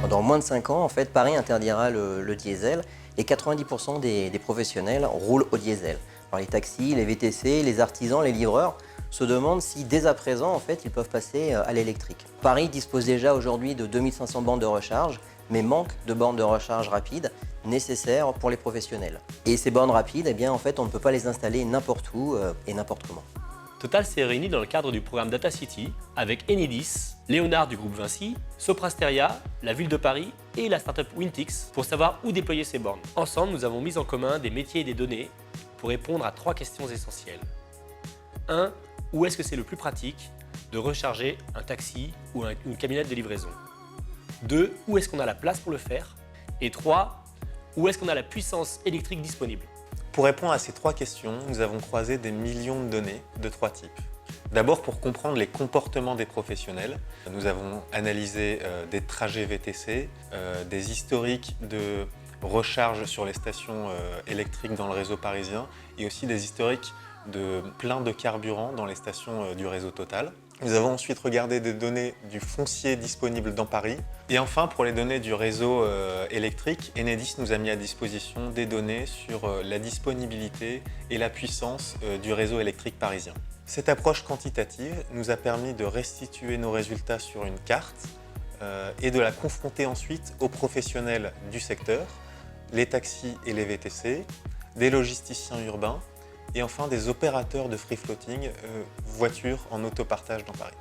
Dans moins de 5 ans, en fait, Paris interdira le diesel et 90% des professionnels roulent au diesel. Alors, les taxis, les VTC, les artisans, les livreurs se demandent si dès à présent, en fait, ils peuvent passer à l'électrique. Paris dispose déjà aujourd'hui de 2500 bornes de recharge, mais manque de bornes de recharge rapides nécessaires pour les professionnels. Et ces bornes rapides, eh bien, en fait, on ne peut pas les installer n'importe où et n'importe comment. Total s'est réuni dans le cadre du programme Data City avec Enedis, Léonard du groupe Vinci, Soprasteria, la ville de Paris et la startup Wintix pour savoir où déployer ces bornes. Ensemble, nous avons mis en commun des métiers et des données pour répondre à 3 questions essentielles. 1. Où est-ce que c'est le plus pratique de recharger un taxi ou une camionnette de livraison? 2. Où est-ce qu'on a la place pour le faire? Et 3. Où est-ce qu'on a la puissance électrique disponible? Pour répondre à ces 3 questions, nous avons croisé des millions de données de 3 types. D'abord, pour comprendre les comportements des professionnels, nous avons analysé des trajets VTC, des historiques de recharge sur les stations électriques dans le réseau parisien et aussi des historiques de plein de carburant dans les stations du réseau Total. Nous avons ensuite regardé des données du foncier disponible dans Paris. Et enfin, pour les données du réseau électrique, Enedis nous a mis à disposition des données sur la disponibilité et la puissance du réseau électrique parisien. Cette approche quantitative nous a permis de restituer nos résultats sur une carte et de la confronter ensuite aux professionnels du secteur, les taxis et les VTC, des logisticiens urbains et enfin des opérateurs de free floating, voitures en autopartage dans Paris.